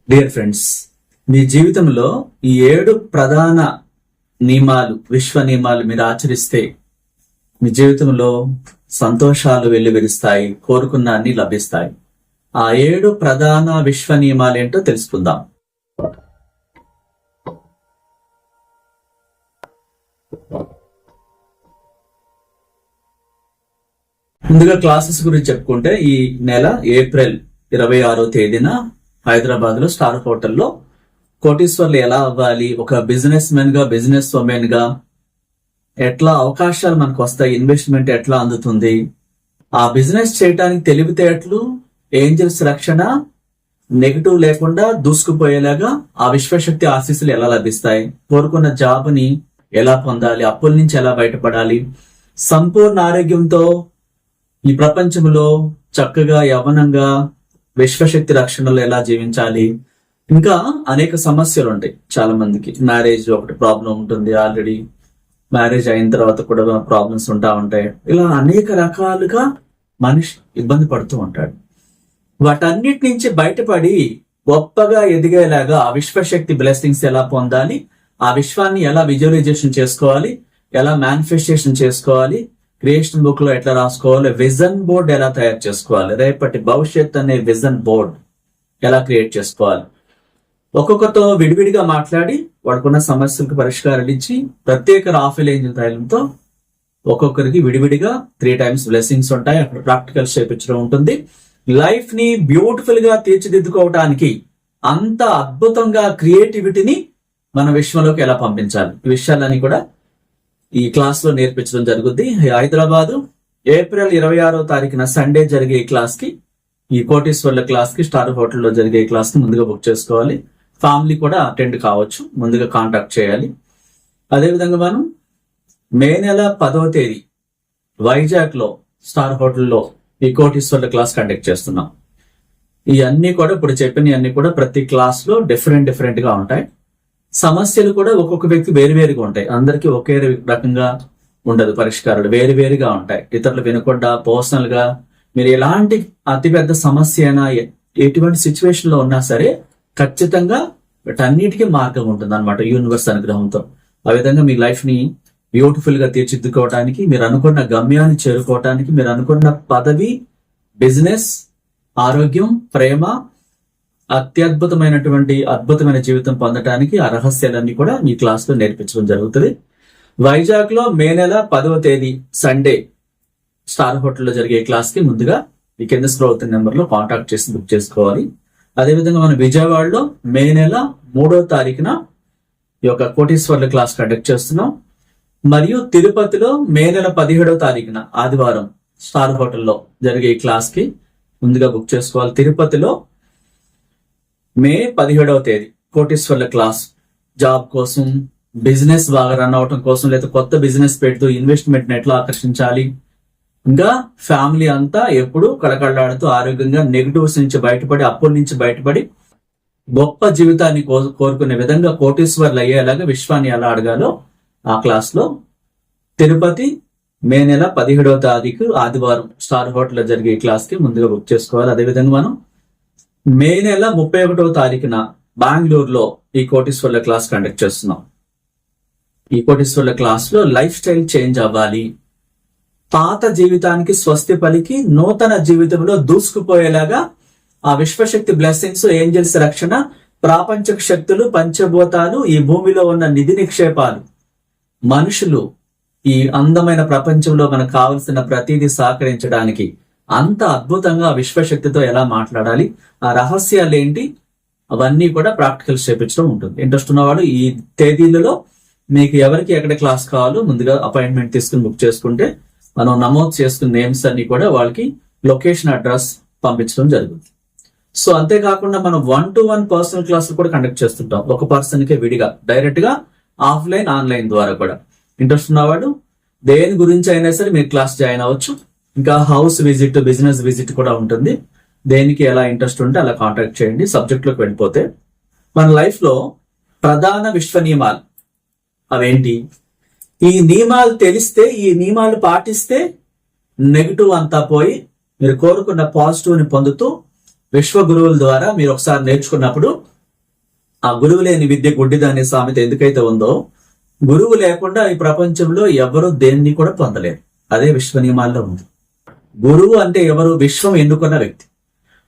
Dear friends, మీ జీవితంలో ఈ 7 ప్రధాన నియమాలు, విశ్వ నియమాలు మీరు ఆచరిస్తే మీ జీవితంలో సంతోషాలు వెల్లివిరుస్తాయి, కోరుకున్న అన్ని లభిస్తాయి. ఆ 7 ప్రధాన విశ్వ నియమాలు ఏంటో తెలుసుకుందాం. ముందుగా క్లాసెస్ గురించి చెప్పుకుంటే, ఈ నెల ఏప్రిల్ 26వ తేదీన హైదరాబాద్ లో స్టార్ హోటల్లో కోటీశ్వర్లు ఎలా అవ్వాలి, ఒక బిజినెస్ మెన్ గా, బిజినెస్ ఉమెన్ గా ఎట్లా అవకాశాలు మనకు వస్తాయి, ఇన్వెస్ట్మెంట్ ఎట్లా అందుతుంది, ఆ బిజినెస్ చేయడానికి తెలివితేటలు, ఏంజల్స్ రక్షణ, నెగిటివ్ లేకుండా దూసుకుపోయేలాగా ఆ విశ్వశక్తి ఆశీస్సులు ఎలా లభిస్తాయి, కోరుకున్న జాబ్ ని ఎలా పొందాలి, అప్పుల నుంచి ఎలా బయటపడాలి, సంపూర్ణ ఆరోగ్యంతో ఈ ప్రపంచంలో చక్కగా యవ్వనంగా విశ్వశక్తి రక్షణలో ఎలా జీవించాలి, ఇంకా అనేక సమస్యలు ఉంటాయి. చాలా మందికి మ్యారేజ్ ఒకటి ప్రాబ్లం ఉంటుంది, ఆల్రెడీ మ్యారేజ్ అయిన తర్వాత కూడా ప్రాబ్లమ్స్ ఉంటాయి. ఇలా అనేక రకాలుగా మనిషి ఇబ్బంది పడుతూ ఉంటాడు. వాటన్నిటి నుంచి బయటపడి గొప్పగా ఎదిగేలాగా ఆ విశ్వశక్తి బ్లెస్సింగ్స్ ఎలా పొందాలి, ఆ విశ్వాన్ని ఎలా విజువలైజేషన్ చేసుకోవాలి, ఎలా మేనిఫెస్టేషన్ చేసుకోవాలి, క్రియేషన్ బుక్ లో ఎట్లా రాసుకోవాలి, విజన్ బోర్డ్ ఎలా తయారు చేసుకోవాలి, రేపటి భవిష్యత్ అనే విజన్ బోర్డ్ ఎలా క్రియేట్ చేసుకోవాలి, ఒక్కొక్కతో విడివిడిగా మాట్లాడి వాడుకున్న సమస్యలకు పరిష్కారాలు ఇచ్చి ప్రత్యేక రాఫెల్ ఏంజల్ తైలంతో ఒక్కొక్కరికి విడివిడిగా 3 times బ్లెస్సింగ్స్ ఉంటాయి. అక్కడ ప్రాక్టికల్స్ చేయించడం ఉంటుంది. లైఫ్ ని బ్యూటిఫుల్ గా తీర్చిదిద్దుకోవటానికి అంత అద్భుతంగా క్రియేటివిటీని మన విశ్వంలోకి ఎలా పంపించాలి, ఈ విషయాలన్నీ కూడా ఈ క్లాస్ లో నేర్పించడం జరుగుద్ది. హైదరాబాదు ఏప్రిల్ 26వ తారీఖున సండే జరిగే ఈ క్లాస్ కి, ఈ కోటీశ్వర్ల క్లాస్ కి, స్టార్ హోటల్లో జరిగే ఈ క్లాస్ కి ముందుగా బుక్ చేసుకోవాలి. ఫ్యామిలీ కూడా అటెండ్ కావచ్చు, ముందుగా కాంటాక్ట్ చేయాలి. అదేవిధంగా మనం మే నెల 10వ తేదీ వైజాగ్ లో స్టార్ హోటల్లో ఈ కోటీశ్వర్ల క్లాస్ కండక్ట్ చేస్తున్నాం. ఇవన్నీ కూడా ఇప్పుడు చెప్పినవన్నీ కూడా ప్రతి క్లాస్ లో డిఫరెంట్ గా ఉంటాయి. సమస్యలు కూడా ఒక్కొక్క వ్యక్తి వేరువేరుగా ఉంటాయి. అందరికీ ఒకే రకంగా ఉండదు, పరిష్కారాలు వేరువేరుగా ఉంటాయి. ఇతరులు వినకుండా పర్సనల్ గా మీరు ఎలాంటి అతిపెద్ద సమస్య అయినా ఎటువంటి సిచ్యువేషన్ లో ఉన్నా సరే ఖచ్చితంగా వీటన్నిటికీ మార్గం ఉంటుంది అన్నమాట, యూనివర్స్ అనుగ్రహంతో. ఆ విధంగా మీ లైఫ్ ని బ్యూటిఫుల్ గా తీర్చిదిద్దుకోవటానికి, మీరు అనుకున్న గమ్యాన్ని చేరుకోవటానికి, మీరు అనుకున్న పదవి, బిజినెస్, ఆరోగ్యం, ప్రేమ, అద్భుతమైన జీవితం పొందడానికి ఆ రహస్యాలన్నీ కూడా మీ క్లాస్ లో నేర్పించడం జరుగుతుంది. వైజాగ్ లో మే నెల 10వ తేదీ సండే స్టార్ హోటల్లో జరిగే క్లాస్ కి ముందుగా ఈ కింద స్క్రోల్ అవుతున్న నెంబర్ లో కాంటాక్ట్ చేసి బుక్ చేసుకోవాలి. అదేవిధంగా మనం విజయవాడలో మే నెల 3వ తారీఖున ఈ యొక్క కోటీశ్వర్ల క్లాస్ కండక్ట్ చేస్తున్నాం. మరియు తిరుపతిలో మే నెల 17వ తారీఖున ఆదివారం స్టార్ హోటల్లో జరిగే ఈ క్లాస్ కి ముందుగా బుక్ చేసుకోవాలి. తిరుపతిలో మే 17వ తేదీ కోటీశ్వర్ల క్లాస్, జాబ్ కోసం, బిజినెస్ బాగా రన్ అవటం కోసం, లేదా కొత్త బిజినెస్ పెడుతూ ఇన్వెస్ట్మెంట్ ఎట్లా ఆకర్షించాలి, ఇంకా ఫ్యామిలీ అంతా ఎప్పుడు కళకళలాడుతూ ఆరోగ్యంగా నెగిటివ్స్ నుంచి బయటపడి, అప్పుల నుంచి బయటపడి గొప్ప జీవితాన్ని కోరుకునే విధంగా కోటీశ్వర్లు అయ్యేలాగా విశ్వాన్ని ఎలా అడగాలో ఆ క్లాస్ లో తిరుపతి మే నెల 17వ తారీఖు ఆదివారం స్టార్ హోటల్లో జరిగే క్లాస్ కి ముందుగా బుక్ చేసుకోవాలి. అదేవిధంగా మనం మే నెల 31వ తారీఖున బెంగళూరులో ఈ కోటీశ్వర్ల క్లాస్ కండక్ట్ చేస్తున్నాం. ఈ కోటీశ్వర్ల క్లాస్ లో లైఫ్ స్టైల్ చేంజ్ అవ్వాలి, పాత జీవితానికి స్వస్తి పలికి నూతన జీవితంలో దూసుకుపోయేలాగా ఆ విశ్వశక్తి బ్లెస్సింగ్స్, ఏంజల్స్ రక్షణ, ప్రాపంచక శక్తులు, పంచభూతాలు, ఈ భూమిలో ఉన్న నిధి నిక్షేపాలు, మనుషులు ఈ అందమైన ప్రపంచంలో మనకు కావలసిన ప్రతిదీ సహకరించడానికి అంత అద్భుతంగా విశ్వశక్తితో ఎలా మాట్లాడాలి, ఆ రహస్యాలు ఏంటి, అవన్నీ కూడా ప్రాక్టికల్స్ చేపించడం ఉంటుంది. ఇంట్రెస్ట్ ఉన్నవాడు ఈ తేదీలలో మీకు ఎవరికి ఎక్కడ క్లాస్ కావాలో ముందుగా అపాయింట్మెంట్ తీసుకుని బుక్ చేసుకుంటే మనం నమోదు చేసుకున్న నేమ్స్ అన్ని కూడా వాళ్ళకి లొకేషన్, అడ్రస్ పంపించడం జరుగుతుంది. సో అంతేకాకుండా మనం 1-to-1 పర్సనల్ క్లాసులు కూడా కండక్ట్ చేస్తుంటాం. ఒక పర్సన్ కే విడిగా, డైరెక్ట్ గా, ఆఫ్లైన్, ఆన్లైన్ ద్వారా కూడా. ఇంట్రెస్ట్ ఉన్నవాడు దేని గురించి అయినా సరే మీరు క్లాస్ జాయిన్ అవ్వచ్చు. ఇంకా హౌస్ విజిట్, బిజినెస్ విజిట్ కూడా ఉంటుంది. దేనికి ఎలా ఇంట్రెస్ట్ ఉంటే అలా కాంటాక్ట్ చేయండి. సబ్జెక్ట్ లోకి వెళ్ళిపోతే, మన లైఫ్ లో ప్రధాన విశ్వ నియమాలు అవేంటి, ఈ నియమాలు తెలిస్తే, ఈ నియమాలు పాటిస్తే నెగిటివ్ అంతా పోయి మీరు కోరుకున్న పాజిటివ్ ని పొందుతూ విశ్వ గురువుల ద్వారా మీరు ఒకసారి నేర్చుకున్నప్పుడు ఆ గురువు లేని విద్య గుడ్డిది అనే సామెత ఎందుకైతే ఉందో, గురువు లేకుండా ఈ ప్రపంచంలో ఎవరు దేన్ని కూడా పొందలేరు. అదే విశ్వ నియమాల్లో ఉంది. గురువు అంటే ఎవరు? విశ్వం ఎన్నుకున్న వ్యక్తి.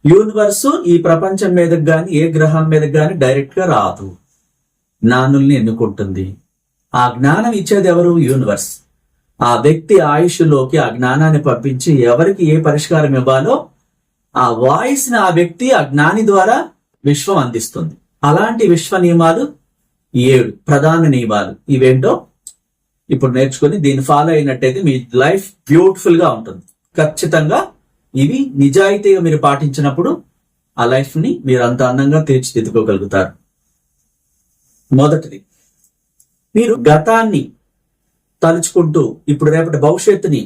యూనివర్స్ ఈ ప్రపంచం మీదకి గాని ఏ గ్రహం మీదకి గాని డైరెక్ట్ గా రాదు, జ్ఞానుల్ని ఎన్నుకుంటుంది. ఆ జ్ఞానం ఇచ్చేది ఎవరు? యూనివర్స్. ఆ వ్యక్తి ఆయుష్లోకి ఆ జ్ఞానాన్ని పంపించి ఎవరికి ఏ పరిష్కారం ఇవ్వాలో ఆ వాయిస్ ని ఆ వ్యక్తి ఆ జ్ఞాని ద్వారా విశ్వం అందిస్తుంది. అలాంటి విశ్వ నియమాలు 7 ప్రధాన నియమాలు. ఇవేంటో ఇప్పుడు నేర్చుకుని దీన్ని ఫాలో అయినట్టయితే మీ లైఫ్ బ్యూటిఫుల్ గా ఉంటుంది. ఖచ్చితంగా ఇవి నిజాయితీగా మీరు పాటించినప్పుడు ఆ లైఫ్ ని మీరు అంత అందంగా తీర్చిదిద్దుకోగలుగుతారు. మొదటిది, మీరు గతాన్ని తలుచుకుంటూ ఇప్పుడు రేపటి భవిష్యత్తుని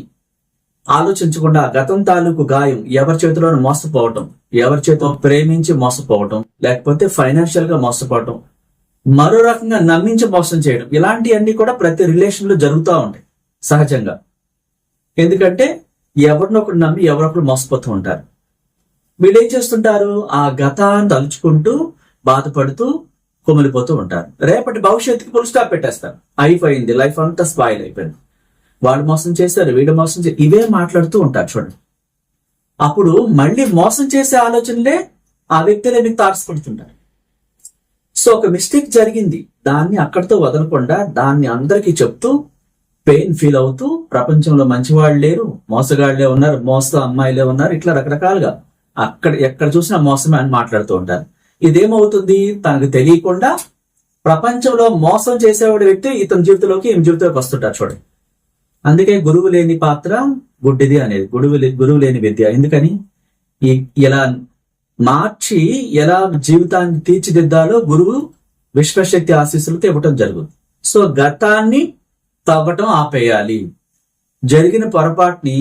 ఆలోచించకుండా గతం తాలూకు గాయం, ఎవరి చేతిలోనూ మోసపోవటం, ఎవరి చేతిలో ప్రేమించి మోసపోవటం, లేకపోతే ఫైనాన్షియల్ గా మోసపోవటం, మరో రకంగా నమ్మించి మోసం చేయడం, ఇలాంటివన్నీ కూడా ప్రతి రిలేషన్ లో జరుగుతూ ఉంటాయి సహజంగా. ఎందుకంటే ఎవరినొకరు నమ్మి ఎవరొకరు మోసపోతూ ఉంటారు. వీళ్ళు ఏం చేస్తుంటారు? ఆ గతాన్ని తలుచుకుంటూ బాధపడుతూ కుమిలిపోతూ ఉంటారు. రేపటి భవిష్యత్తుకి ఫుల్ స్టాప్ పెట్టేస్తారు. అయిపోయింది, లైఫ్ అంతా స్పాయిల్ అయిపోయింది, వాళ్ళు మోసం చేశారు, వీడు మోసం చేశారు, ఇవే మాట్లాడుతూ ఉంటారు. చూడండి, అప్పుడు మళ్ళీ మోసం చేసే ఆలోచనలే ఆ వ్యక్తులే మీకు తారసపడుతుంటారు. సో ఒక మిస్టేక్ జరిగింది, దాన్ని అక్కడితో వదలకుండా దాన్ని అందరికీ చెప్తూ పెయిన్ ఫీల్ అవుతూ ప్రపంచంలో మంచివాళ్ళు లేరు, మోసగాళ్లే ఉన్నారు, మోస అమ్మాయిలే ఉన్నారు, ఇట్లా రకరకాలుగా ఎక్కడ చూసినా మోసమే అని మాట్లాడుతూ ఉంటారు. ఇదేమవుతుంది? తనకు తెలియకుండా ప్రపంచంలో మోసం చేసేవాడి వ్యక్తి ఇతని జీవితంలోకి ఈమె జీవితంలోకి వస్తుంటారు. చూడండి, అందుకే గురువు లేని పాత్ర గుడ్డిది అనేది, గురువు లేని విద్య. ఎందుకని? ఇలా మార్చి ఎలా జీవితాన్ని తీర్చిదిద్దాలో గురువు విశ్వశక్తి ఆశీస్సులతో ఇవ్వటం జరుగుతుంది. సో గతాన్ని తవ్వటం ఆపేయాలి, జరిగిన పొరపాటుని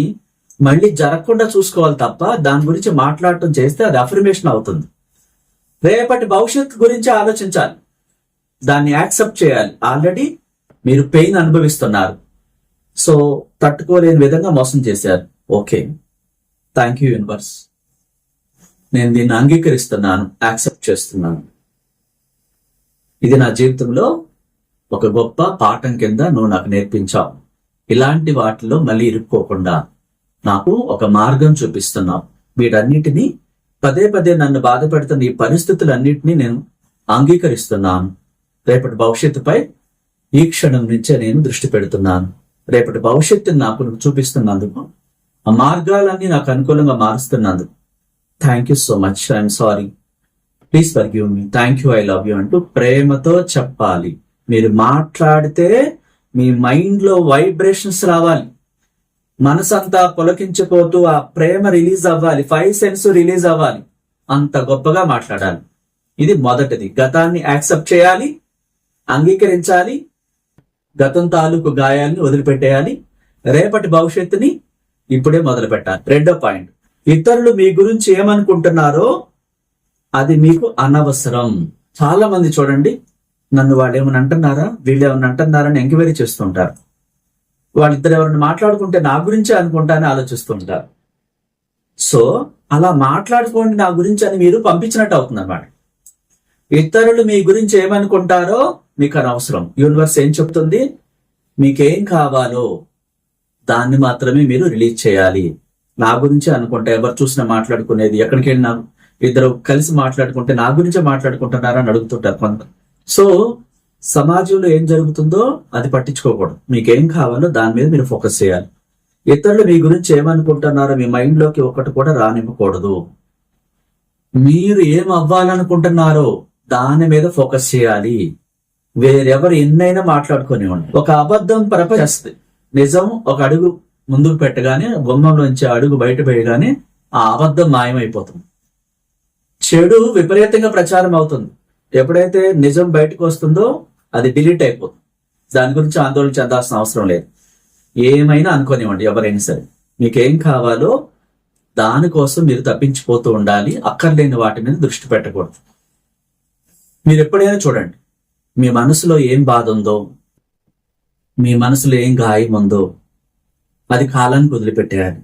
మళ్ళీ జరగకుండా చూసుకోవాలి తప్ప దాని గురించి మాట్లాడటం చేస్తే అది అఫర్మేషన్ అవుతుంది. రేపటి భవిష్యత్తు గురించి ఆలోచించాలి, దాన్ని యాక్సెప్ట్ చేయాలి. ఆల్రెడీ మీరు పెయిన్ అనుభవిస్తున్నారు, సో తట్టుకోలేని విధంగా మోసం చేశారు. ఓకే, థ్యాంక్ యూ యూనివర్స్, నేను దీన్ని అంగీకరిస్తున్నాను, యాక్సెప్ట్ చేస్తున్నాను. ఇది నా జీవితంలో ఒక గొప్ప పాఠం కింద నువ్వు నాకు నేర్పించావు. ఇలాంటి వాటిలో మళ్ళీ ఇరుక్కోకుండా నాకు ఒక మార్గం చూపిస్తున్నావు. వీటన్నిటినీ పదే పదే నన్ను బాధ పెడుతున్న ఈ పరిస్థితులన్నిటినీ నేను అంగీకరిస్తున్నాను. రేపటి భవిష్యత్తుపై ఈ క్షణం నుంచే నేను దృష్టి పెడుతున్నాను. రేపటి భవిష్యత్తుని నాకు చూపిస్తున్నందుకు, ఆ మార్గాలన్నీ నాకు అనుకూలంగా మారుస్తున్నందుకు thank you so much, I'm sorry, please forgive me, thank you, I love you అంటూ ప్రేమతో చెప్పాలి. మీరు మాట్లాడితే మీ మైండ్ లో వైబ్రేషన్స్ రావాలి, మనసంతా పులకించిపోతూ ఆ ప్రేమ రిలీజ్ అవ్వాలి, 5 సెన్స్ రిలీజ్ అవ్వాలి, అంత గొప్పగా మాట్లాడాలి. ఇది మొదటిది. గతాన్ని యాక్సెప్ట్ చేయాలి, అంగీకరించాలి, గతం తాలూకు గాయాన్ని వదిలిపెట్టేయాలి, రేపటి భవిష్యత్తుని ఇప్పుడే మొదలు పెట్టాలి. రెండో పాయింట్, ఇతరులు మీ గురించి ఏమనుకుంటున్నారో అది మీకు అనవసరం. చాలా మంది చూడండి, నన్ను వాళ్ళు ఏమైనా అంటున్నారా, వీళ్ళు ఏమైనా అంటున్నారా అని ఎంక్వైరీ చేస్తుంటారు. వాళ్ళిద్దరు ఎవరైనా మాట్లాడుకుంటే నా గురించే అనుకుంటానని ఆలోచిస్తుంటారు. సో అలా మాట్లాడుకోండి నా గురించి అని మీరు పంపించినట్టు అవుతుంది అన్నమాట. ఇతరులు మీ గురించి ఏమనుకుంటారో మీకు అనవసరం. యూనివర్స్ ఏం చెప్తుంది? మీకేం కావాలో దాన్ని మాత్రమే మీరు రిలీజ్ చేయాలి. నా గురించే అనుకుంటా ఎవరు చూసినా మాట్లాడుకునేది, ఎక్కడికి వెళ్ళినా ఇద్దరు కలిసి మాట్లాడుకుంటే నా గురించే మాట్లాడుకుంటున్నారా అని అడుగుతుంటారు కొంత. సో సమాజంలో ఏం జరుగుతుందో అది పట్టించుకోకూడదు. మీకేం కావాలో దాని మీద మీరు ఫోకస్ చేయాలి. ఇతరులు మీ గురించి ఏమనుకుంటున్నారో మీ మైండ్ లోకి ఒకటి కూడా రానివ్వకూడదు. మీరు ఏం అవ్వాలనుకుంటున్నారో దాని మీద ఫోకస్ చేయాలి. వేరెవరు ఎన్నైనా మాట్లాడుకునేవాడు. ఒక అబద్ధం ప్రపంచం, నిజం ఒక అడుగు ముందుకు పెట్టగానే, గుమ్మంలోంచి అడుగు బయట వేయగానే ఆ అబద్ధం మాయమైపోతుంది. చెడు విపరీతంగా ప్రచారం అవుతుంది. ఎప్పుడైతే నిజం బయటకు వస్తుందో అది డిలీట్ అయిపోతుంది. దాని గురించి ఆందోళన చెందాల్సిన అవసరం లేదు. ఏమైనా అనుకోనివ్వండి, ఎవరైనా సరే మీకేం కావాలో దానికోసం మీరు తప్పించిపోతూ ఉండాలి. అక్కర్లేని వాటి మీద దృష్టి పెట్టకూడదు. మీరు ఎప్పుడైనా చూడండి, మీ మనసులో ఏం బాధ ఉందో, మీ మనసులో ఏం గాయం ఉందో అది కాలానికి వదిలిపెట్టేయాలి.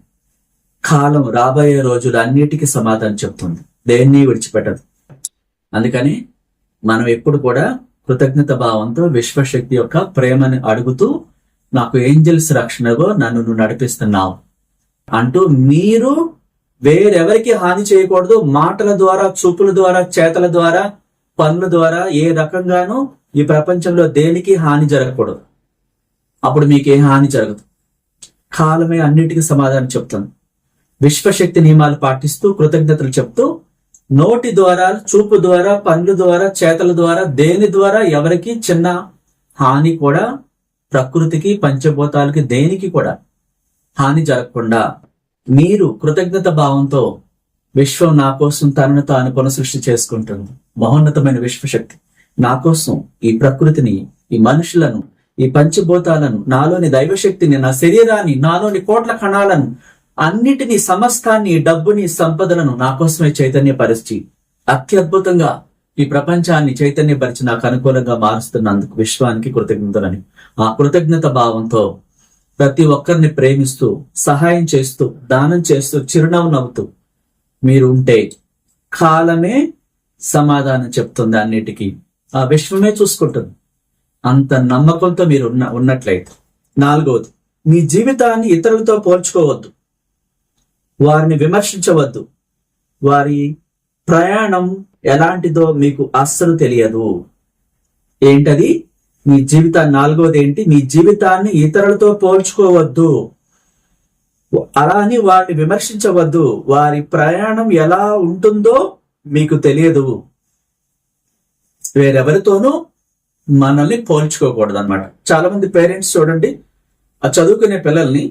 కాలం రాబోయే రోజులు అన్నిటికీ సమాధానం చెప్తుంది, దేన్ని విడిచిపెట్టదు. అందుకని మనం ఎప్పుడు కూడా కృతజ్ఞత భావంతో విశ్వశక్తి యొక్క ప్రేమని అడుగుతూ, నాకు ఏంజల్స్ రక్షణలో నన్ను నువ్వు నడిపిస్తున్నావు అంటూ మీరు వేరెవరికి హాని చేయకూడదు. మాటల ద్వారా, చూపుల ద్వారా, చేతల ద్వారా, పనుల ద్వారా ఏ రకంగానూ ఈ ప్రపంచంలో దేనికి హాని జరగకూడదు. అప్పుడు మీకే హాని జరగదు. కాలమే అన్నిటికీ సమాధానం చెప్తాను. విశ్వశక్తి నియమాలు పాటిస్తూ కృతజ్ఞతలు చెప్తూ, నోటి ద్వారా, చూపు ద్వారా, పనుల ద్వారా, చేతల ద్వారా, దేని ద్వారా ఎవరికి చిన్న హాని కూడా, ప్రకృతికి, పంచభూతాలకి, దేనికి కూడా హాని జరగకుండా మీరు కృతజ్ఞత భావంతో, విశ్వం నా కోసం తనను తాను పునఃసృష్టి చేసుకుంటుంది. మహోన్నతమైన విశ్వశక్తి నా కోసం ఈ ప్రకృతిని, ఈ మనుషులను, ఈ పంచభూతాలను, నాలోని దైవశక్తిని, నా శరీరాన్ని, నాలోని కోట్ల కణాలను, అన్నిటినీ, సమస్తాన్ని, డబ్బుని, సంపదలను నా కోసమే చైతన్యపరిచి అత్యద్భుతంగా ఈ ప్రపంచాన్ని చైతన్యపరిచి నాకు అనుకూలంగా మారుస్తున్నందుకు విశ్వానికి కృతజ్ఞతలని ఆ కృతజ్ఞత భావంతో ప్రతి ఒక్కరిని ప్రేమిస్తూ, సహాయం చేస్తూ, దానం చేస్తూ, చిరునవ్వు నవ్వుతూ మీరు ఉంటే కాలమే సమాధానం చెప్తుంది. అన్నిటికీ ఆ విశ్వమే చూసుకుంటుంది. అంత నమ్మకంతో మీరు ఉన్నట్లయితే. 4వది, మీ జీవితాన్ని ఇతరులతో పోల్చుకోవద్దు, వారిని విమర్శించవద్దు. వారి ప్రయాణం ఎలాంటిదో మీకు అస్సలు తెలియదు. ఏంటది? మీ జీవితాన్ని 4వది ఏంటి? మీ జీవితాన్ని ఇతరులతో పోల్చుకోవద్దు, అలా అని వారిని విమర్శించవద్దు. వారి ప్రయాణం ఎలా ఉంటుందో మీకు తెలియదు. వేరెవరితోనూ మనల్ని పోల్చుకోకూడదు అనమాట. చాలా మంది పేరెంట్స్ చూడండి, ఆ చదువుకునే పిల్లల్ని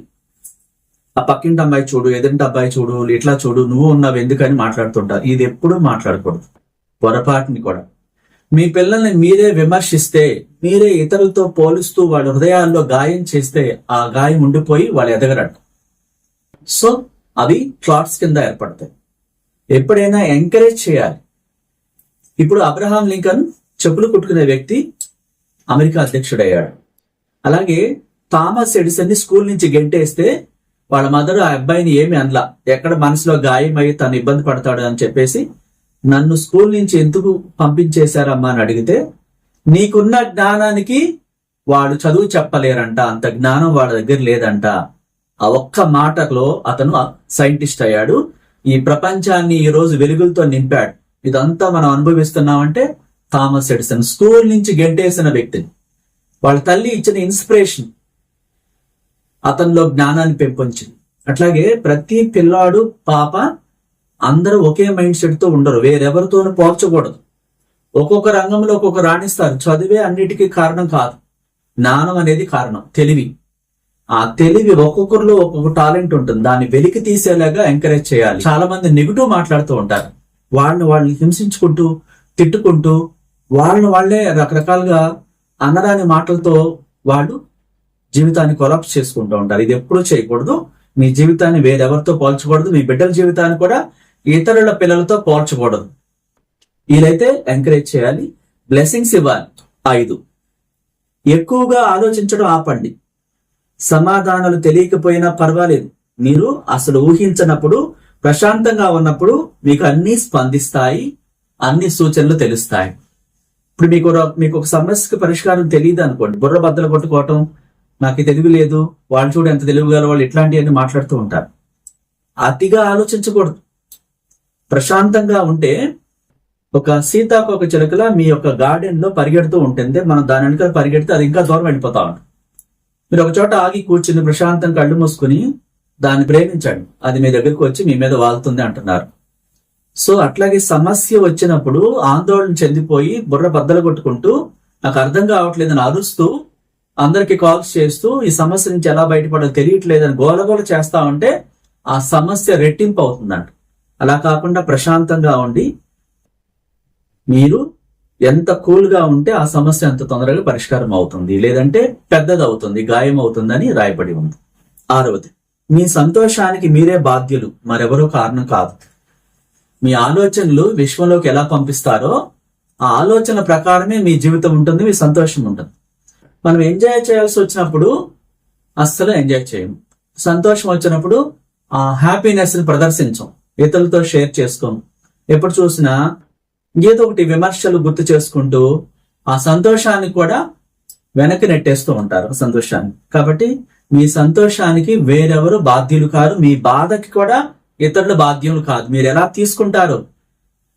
ఆ పక్కింటి అమ్మాయి చూడు, ఎదురింటి అబ్బాయి చూడు, ఇట్లా చూడు, నువ్వు ఉన్నావు ఎందుకని మాట్లాడుతుంటారు. ఇది ఎప్పుడూ మాట్లాడకూడదు, పొరపాటుని కూడా. మీ పిల్లల్ని మీరే విమర్శిస్తే, మీరే ఇతరులతో పోలుస్తూ వాళ్ళ హృదయాల్లో గాయం చేస్తే, ఆ గాయం ఉండిపోయి వాళ్ళు ఎదగరట. సో అవి క్లాట్స్ కింద ఏర్పడతాయి. ఎప్పుడైనా ఎంకరేజ్ చేయాలి. ఇప్పుడు అబ్రహాం లింకన్ చెప్పులు కుట్టుకునే వ్యక్తి అమెరికా అధ్యక్షుడయ్యాడు. అలాగే థామస్ ఎడిసన్ ని స్కూల్ నుంచి గెంటేస్తే వాళ్ళ మదర్ ఆ అబ్బాయిని ఏమి అనలా. ఎక్కడ మనసులో గాయమై తను ఇబ్బంది పడతాడు అని చెప్పేసి, నన్ను స్కూల్ నుంచి ఎందుకు పంపించేశారమ్మా అని అడిగితే, నీకున్న జ్ఞానానికి వాడు చదువు చెప్పలేరంట, అంత జ్ఞానం వాళ్ళ దగ్గర లేదంట. ఆ ఒక్క మాటలో అతను సైంటిస్ట్ అయ్యాడు. ఈ ప్రపంచాన్ని ఈ రోజు వెలుగులతో నింపాడు. ఇదంతా మనం అనుభవిస్తున్నామంటే థామస్ ఎడిసన్ స్కూల్ నుంచి గెంటేసిన వ్యక్తిని, వాళ్ళ తల్లి ఇచ్చిన ఇన్స్పిరేషన్ అతనిలో జ్ఞానాన్ని పెంపొంచింది. అట్లాగే ప్రతి పిల్లాడు, పాప అందరూ ఒకే మైండ్ సెట్ తో ఉండరు, వేరెవరితోనూ పోల్చకూడదు. ఒక్కొక్క రంగంలో ఒక్కొక్క రాణిస్తారు. చదివే అన్నిటికీ కారణం కాదు, జ్ఞానం అనేది కారణం, తెలివి. ఆ తెలివి ఒక్కొక్కరిలో ఒక్కొక్క టాలెంట్ ఉంటుంది, దాన్ని వెలికి తీసేలాగా ఎంకరేజ్ చేయాలి. చాలా మంది నెగిటివ్ మాట్లాడుతూ ఉంటారు, వాళ్ళని హింసించుకుంటూ, తిట్టుకుంటూ, వాళ్ళే రకరకాలుగా అనరాని మాటలతో వాళ్ళు జీవితాన్ని కొలాప్స్ చేసుకుంటూ ఉంటారు. ఇది ఎప్పుడూ చేయకూడదు. మీ జీవితాన్ని వేరెవరితో పోల్చకూడదు. మీ బిడ్డల జీవితాన్ని కూడా ఇతరుల పిల్లలతో పోల్చకూడదు. వీలైతే ఎంకరేజ్ చేయాలి, బ్లెస్సింగ్స్ ఇవ్వాలి. 5, ఎక్కువగా ఆలోచించడం ఆపండి. సమాధానాలు తెలియకపోయినా పర్వాలేదు. మీరు అసలు ఊహించనప్పుడు, ప్రశాంతంగా ఉన్నప్పుడు మీకు అన్ని స్పందిస్తాయి, అన్ని సూచనలు తెలుస్తాయి. ఇప్పుడు మీకు ఒక సమస్యకు పరిష్కారం తెలియదు అనుకోండి, బుర్ర బద్దలు కొట్టుకోవటం, నాకు తెలివి లేదు, వాళ్ళు చూడు ఎంత తెలివిగల వాళ్ళు, ఇట్లాంటివన్నీ మాట్లాడుతూ ఉంటారు. అతిగా ఆలోచించకూడదు. ప్రశాంతంగా ఉంటే ఒక సీతాకోక చిలుకల మీ యొక్క గార్డెన్ లో పరిగెడుతూ ఉంటుంది. మనం దాని వెనుక పరిగెడితే అది ఇంకా దూరం వెళ్ళిపోతా ఉంటుంది. మీరు ఒక చోట ఆగి కూర్చుని ప్రశాంతంగా కళ్ళు మూసుకుని దాన్ని ప్రేమించండి, అది మీ దగ్గరకు వచ్చి మీ మీద వాళ్తుంది అంటున్నారు. సో అట్లాగే సమస్య వచ్చినప్పుడు ఆందోళన చెందిపోయి బుర్ర బద్దలు కొట్టుకుంటూ, నాకు అర్థం కావట్లేదని అరుస్తూ, అందరికి కాల్స్ చేస్తూ, ఈ సమస్య నుంచి ఎలా బయటపడాలో తెలియట్లేదని గోలగోల చేస్తా ఉంటే ఆ సమస్య రెట్టింపు అవుతుందంట. అలా కాకుండా ప్రశాంతంగా ఉండి మీరు ఎంత కూల్ గా ఉంటే ఆ సమస్య అంత తొందరగా పరిష్కారం అవుతుంది, లేదంటే పెద్దది అవుతుంది, గాయం అవుతుందని రాయబడి ఉంది. 6వది, మీ సంతోషానికి మీరే బాధ్యులు, మరెవరో కారణం కాదు. మీ ఆలోచనలు విశ్వంలోకి ఎలా పంపిస్తారో ఆ ఆలోచన ప్రకారమే మీ జీవితం ఉంటుంది, మీ సంతోషం ఉంటుంది. మనం ఎంజాయ్ చేయాల్సి వచ్చినప్పుడు అస్సలు ఎంజాయ్ చేయము. సంతోషం వచ్చినప్పుడు ఆ హ్యాపీనెస్ ని ప్రదర్శించం, ఇతరులతో షేర్ చేసుకోము. ఎప్పుడు చూసినా ఏదో ఒకటి విమర్శలు గుర్తు చేసుకుంటూ ఆ సంతోషాన్ని కూడా వెనక్కి నెట్టేస్తూ ఉంటారు సంతోషాన్ని. కాబట్టి మీ సంతోషానికి వేరెవరు బాధ్యులు కాదు, మీ బాధకి కూడా ఇతరులు బాధ్యులు కాదు. మీరు ఎలా తీసుకుంటారో,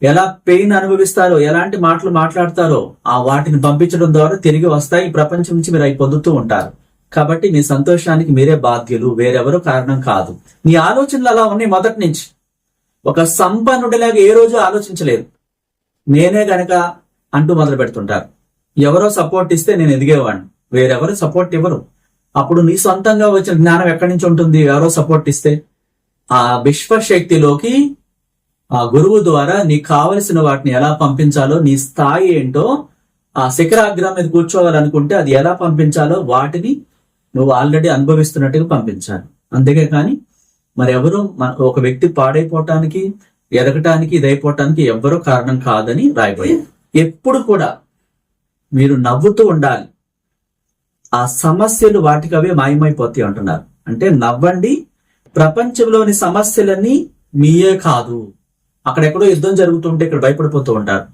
ఎలా పెయిన్ అనుభవిస్తారో, ఎలాంటి మాటలు మాట్లాడతారో ఆ వాటిని పంపించడం ద్వారా తిరిగి వస్తాయి. ఈ ప్రపంచం నుంచి మీరు అవి పొందుతూ ఉంటారు. కాబట్టి మీ సంతోషానికి మీరే బాధ్యులు, వేరెవరు కారణం కాదు. మీ ఆలోచనలు అలా ఉన్నాయి మొదటి నుంచి. ఒక సంపన్నుడిలాగా ఏ రోజు ఆలోచించలేదు, నేనే గనక అంటూ మొదలు పెడుతుంటారు. ఎవరో సపోర్ట్ ఇస్తే నేను ఎదిగేవాడిని, వేరెవరు సపోర్ట్ ఇవ్వరు. అప్పుడు నీ సొంతంగా వచ్చిన జ్ఞానం ఎక్కడి నుంచి ఉంటుంది? ఎవరో సపోర్ట్ ఇస్తే. ఆ విశ్వశక్తిలోకి ఆ గురువు ద్వారా నీకు కావలసిన వాటిని ఎలా పంపించాలో, నీ స్థాయి ఏంటో, ఆ శిఖరాగ్రం మీద కూర్చోవాలనుకుంటే అది ఎలా పంపించాలో వాటిని నువ్వు ఆల్రెడీ అనుభవిస్తున్నట్టుగా పంపించాలి. అంతేగా కానీ మరి ఎవరు ఒక వ్యక్తి పాడైపోవటానికి, ఎదగటానికి, ఇదైపోవటానికి ఎవ్వరూ కారణం కాదని రాయబడింది. ఎప్పుడు కూడా మీరు నవ్వుతూ ఉండాలి. ఆ సమస్యలు వాటికవే మాయమైపోతాయి అంటున్నారు. అంటే నవ్వండి. ప్రపంచంలోని సమస్యలన్నీ మీయే కాదు. అక్కడెక్కడో యుద్ధం జరుగుతుంటే ఇక్కడ భయపడిపోతూ ఉంటారు.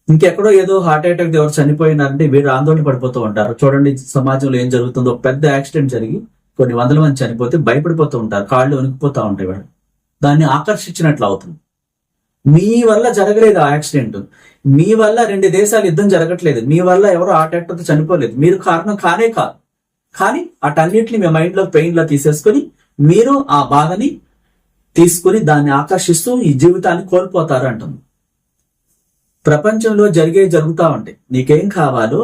ఇంకెక్కడో ఏదో హార్ట్ అటాక్ ఎవరు చనిపోయినారంటే వీరు ఆందోళన పడిపోతూ ఉంటారు. చూడండి సమాజంలో ఏం జరుగుతుందో. పెద్ద యాక్సిడెంట్ జరిగి కొన్ని వందల మంది చనిపోతే భయపడిపోతూ ఉంటారు, కాళ్ళు వణికిపోతూ ఉంటాయి. వాడు దాన్ని ఆకర్షించినట్లు అవుతుంది. మీ వల్ల జరగలేదు ఆ యాక్సిడెంట్, మీ వల్ల 2 దేశాలు యుద్ధం జరగట్లేదు, మీ వల్ల ఎవరో హార్ట్ అటాక్తో చనిపోలేదు, మీరు కారణం కానే కాదు. కానీ అటన్నిటిని మీ మైండ్ లో పెయిన్ లో తీసేసుకుని మీరు ఆ బాధని తీసుకుని దాన్ని ఆకర్షిస్తూ ఈ జీవితాన్ని కోల్పోతారు అంటుంది. ప్రపంచంలో జరుగుతూ ఉంటాయి. నీకేం కావాలో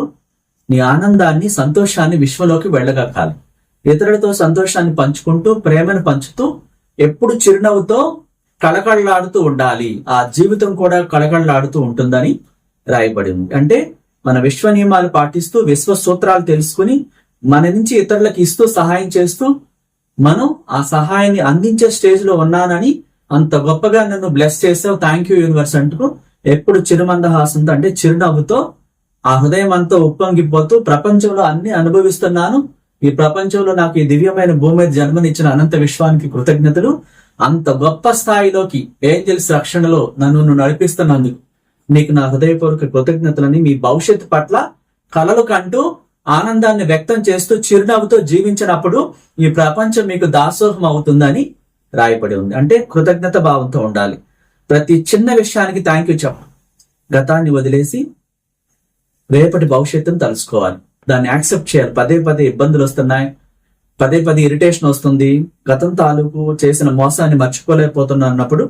నీ ఆనందాన్ని, సంతోషాన్ని విశ్వంలోకి వెళ్ళగలగాలి. ఇతరులతో సంతోషాన్ని పంచుకుంటూ, ప్రేమను పంచుతూ, ఎప్పుడు చిరునవ్వుతో కళకళలాడుతూ ఉండాలి. ఆ జీవితం కూడా కళకళలాడుతూ ఉంటుందని రాయబడి ఉంది. అంటే మన విశ్వ నియమాలు పాటిస్తూ, విశ్వ సూత్రాలు తెలుసుకుని, మన నుంచి ఇతరులకు ఇస్తూ, సహాయం చేస్తూ, మనం ఆ సహాయాన్ని అందించే స్టేజ్ లో ఉన్నానని, అంత గొప్పగా నన్ను బ్లెస్ చేసావు, థ్యాంక్ యూ యూనివర్స్ అంటూ ఎప్పుడు చిరుమందహాసంతో, అంటే చిరునవ్వుతో, ఆ హృదయం అంతా ఉప్పొంగిపోతూ, ప్రపంచంలో అన్ని అనుభవిస్తున్నాను, ఈ ప్రపంచంలో నాకు ఈ దివ్యమైన భూమి మీద జన్మనిచ్చిన అనంత విశ్వానికి కృతజ్ఞతలు, అంత గొప్ప స్థాయిలోకి ఏంజెల్స్ రక్షణలో నన్ను నడిపిస్తున్నందుకు నీకు నా హృదయపూర్వక కృతజ్ఞతలని మీ భవిష్యత్తు పట్ల కలలు కంటూ ఆనందాన్ని వ్యక్తం చేస్తూ చిరునవ్వుతో జీవించినప్పుడు ఈ ప్రపంచం మీకు దాసోహం అవుతుందని రాయబడి ఉంది. అంటే కృతజ్ఞత భావంతో ఉండాలి. ప్రతి చిన్న విషయానికి థ్యాంక్ యూ చెప్పు. గతాన్ని వదిలేసి రేపటి భవిష్యత్తును తలుసుకోవాలి, దాన్ని యాక్సెప్ట్ చేయాలి. పదే పదే ఇబ్బందులు వస్తున్నాయి, పదే పదే ఇరిటేషన్ వస్తుంది, గతం తాలూకు చేసిన మోసాన్ని మర్చిపోలేకపోతున్నా అన్నప్పుడు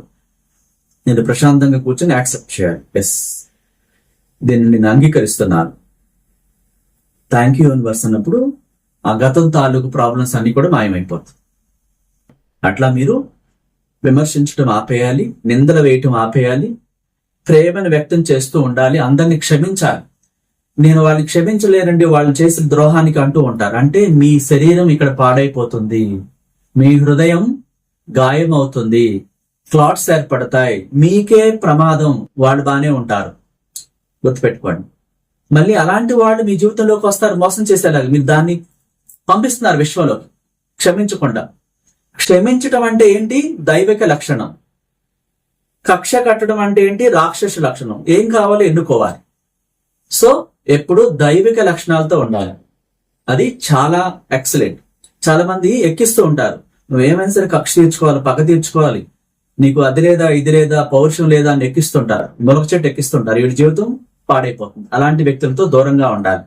నేను ప్రశాంతంగా కూర్చొని యాక్సెప్ట్ చేయాలి. ఎస్, దీన్ని నేను అంగీకరిస్తున్నాను, థ్యాంక్ యూ యూనివర్స్ అన్నప్పుడు ఆ గతం తాలూకు ప్రాబ్లమ్స్ అన్ని కూడా మాయమైపోతుంది. అట్లా మీరు విమర్శించడం ఆపేయాలి, నిందలు వేయటం ఆపేయాలి, ప్రేమను వ్యక్తం చేస్తూ ఉండాలి, అందరినీ క్షమించాలి. నేను వాళ్ళని క్షమించలేనండి వాళ్ళు చేసిన ద్రోహానికి అంటూ ఉంటారు. అంటే మీ శరీరం ఇక్కడ పాడైపోతుంది, మీ హృదయం గాయం అవుతుంది, క్లాట్స్ ఏర్పడతాయి, మీకే ప్రమాదం. వాళ్ళు బానే ఉంటారు, గుర్తుపెట్టుకోండి. మళ్ళీ అలాంటి వాళ్ళు మీ జీవితంలోకి వస్తారు మోసం చేసేలాగా. మీరు దాన్ని పంపిస్తున్నారు విశ్వంలోకి క్షమించకుండా. క్షమించటం అంటే ఏంటి? దైవిక లక్షణం. కక్ష కట్టడం అంటే ఏంటి? రాక్షస లక్షణం. ఏం కావాలో ఎన్నుకోవాలి. సో ఎప్పుడు దైవిక లక్షణాలతో ఉండాలి. అది చాలా ఎక్సలెంట్. చాలా మంది ఎక్కిస్తూ ఉంటారు, నువ్వేమైనా సరే కక్ష తీర్చుకోవాలి, పగ తీర్చుకోవాలి, నీకు అది లేదా ఇది లేదా, పౌరుషం లేదా అని ఎక్కిస్తుంటారు, మొలక చెట్టు ఎక్కిస్తుంటారు. వీడి జీవితం పాడైపోతుంది. అలాంటి వ్యక్తులతో దూరంగా ఉండాలి.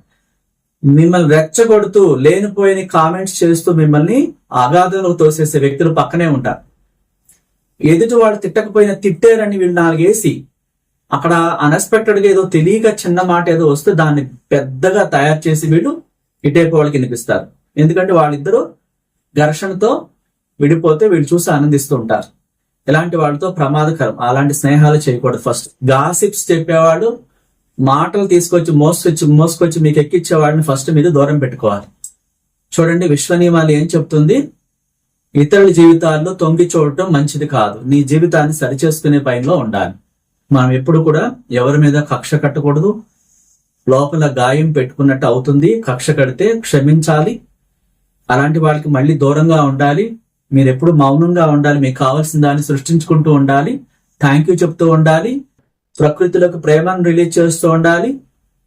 మిమ్మల్ని రెచ్చగొడుతూ లేనిపోయిన కామెంట్స్ చేస్తూ మిమ్మల్ని అగాధంలో తోసేసే వ్యక్తులు పక్కనే ఉంటారు. ఎదుటి వాళ్ళు తిట్టకపోయినా తిట్టారని వీళ్ళు 4 వేసి అక్కడ అన్ఎక్స్పెక్టెడ్ గా ఏదో తెలియక చిన్న మాట ఏదో వస్తే దాన్ని పెద్దగా తయారు చేసి వీళ్ళు ఇటేపు వాళ్ళకి వినిపిస్తారు. ఎందుకంటే వాళ్ళిద్దరూ ఘర్షణతో విడిపోతే వీళ్ళు చూసి ఆనందిస్తూ ఉంటారు. ఇలాంటి వాళ్ళతో ప్రమాదకరం. అలాంటి స్నేహాలు చేయకూడదు. ఫస్ట్ గాసిప్స్ చెప్పేవాడు, మాటలు తీసుకొచ్చి మోసుకొచ్చి మీకు ఎక్కించేవాడిని ఫస్ట్ మీరు దూరం పెట్టుకోవాలి. చూడండి విశ్వ నియమాలు ఏం చెప్తుంది? ఇతరుల జీవితాల్లో తొంగి చూడటం మంచిది కాదు. నీ జీవితాన్ని సరిచేసుకునే పైనలో ఉండాలి. మనం ఎప్పుడు కూడా ఎవరి మీద కక్ష కట్టకూడదు. లోపల గాయం పెట్టుకున్నట్టు అవుతుంది. కక్ష కడితే క్షమించాలి. అలాంటి వాళ్ళకి మళ్ళీ దూరంగా ఉండాలి. మీరు ఎప్పుడు మౌనంగా ఉండాలి. మీకు కావాల్సిన దాన్ని సృష్టించుకుంటూ ఉండాలి. థ్యాంక్ యూ చెప్తూ ఉండాలి. ప్రకృతిలోకి ప్రేమను రిలీజ్ చేస్తూ ఉండాలి.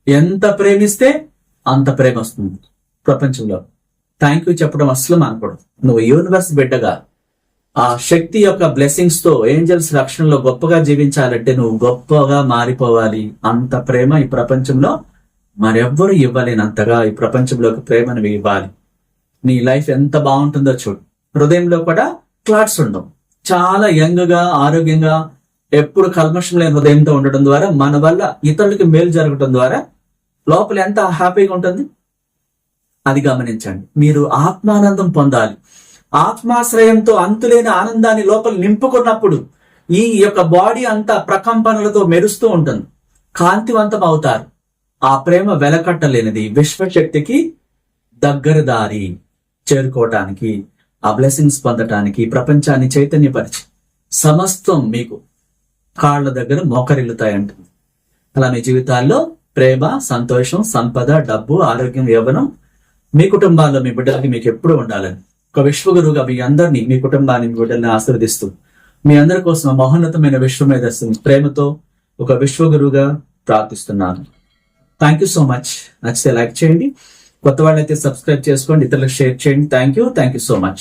ఎంత ప్రేమిస్తే అంత ప్రేమ వస్తుంది ప్రపంచంలో. థ్యాంక్ యూ చెప్పడం అసలు మానకూడదు. నువ్వు యూనివర్స్ బిడ్డగా ఆ శక్తి యొక్క బ్లెస్సింగ్స్ తో ఏంజల్స్ రక్షణలో గొప్పగా జీవించాలంటే నువ్వు గొప్పగా మారిపోవాలి. అంత ప్రేమ ఈ ప్రపంచంలో మరెవ్వరూ ఇవ్వలేనంతగా ఈ ప్రపంచంలోకి ప్రేమను ఇవ్వాలి. నీ లైఫ్ ఎంత బాగుంటుందో చూడు. హృదయంలో కూడా క్లాట్స్ ఉండవు. చాలా యంగ్ గా ఆరోగ్యంగా ఎప్పుడు కల్మషం లేని హృదయంతో ఉండడం ద్వారా మన వల్ల ఇతరులకి మేలు జరగడం ద్వారా లోపల ఎంత హ్యాపీగా ఉంటుంది అది గమనించండి. మీరు ఆత్మానందం పొందాలి. ఆత్మాశ్రయంతో అంతులేని ఆనందాన్ని లోపల నింపుకున్నప్పుడు ఈ యొక్క బాడీ అంతా ప్రకంపనలతో మెరుస్తూ ఉంటుంది. కాంతివంతం అవుతారు. ఆ ప్రేమ వెలకట్టలేనిది. విశ్వశక్తికి దగ్గర దారి చేరుకోవటానికి, ఆ బ్లెస్సింగ్స్ పొందటానికి, ప్రపంచాన్ని చైతన్యపరిచి సమస్తం మీకు కాళ్ళ దగ్గర మోకరిల్లుతాయంటుంది. అలా మీ జీవితాల్లో ప్రేమ, సంతోషం, సంపద, డబ్బు, ఆరోగ్యం, యవ్వనం మీ కుటుంబాల్లో మీ బిడ్డలకి మీకు ఎప్పుడు ఉండాలని ఒక విశ్వగురువుగా మీ అందరినీ, మీ కుటుంబాన్ని, మీ బిడ్డల్ని ఆశీర్వదిస్తూ మీ అందరి కోసం మహోన్నతమైన విశ్వమేధస్సుని ప్రేమతో ఒక విశ్వగురువుగా ప్రార్థిస్తున్నాను. Thank you so much. నచ్చితే లైక్ చేయండి. కొత్త వాళ్ళైతే సబ్స్క్రైబ్ చేసుకోండి, ఇతరులకు షేర్ చేయండి. Thank you so much.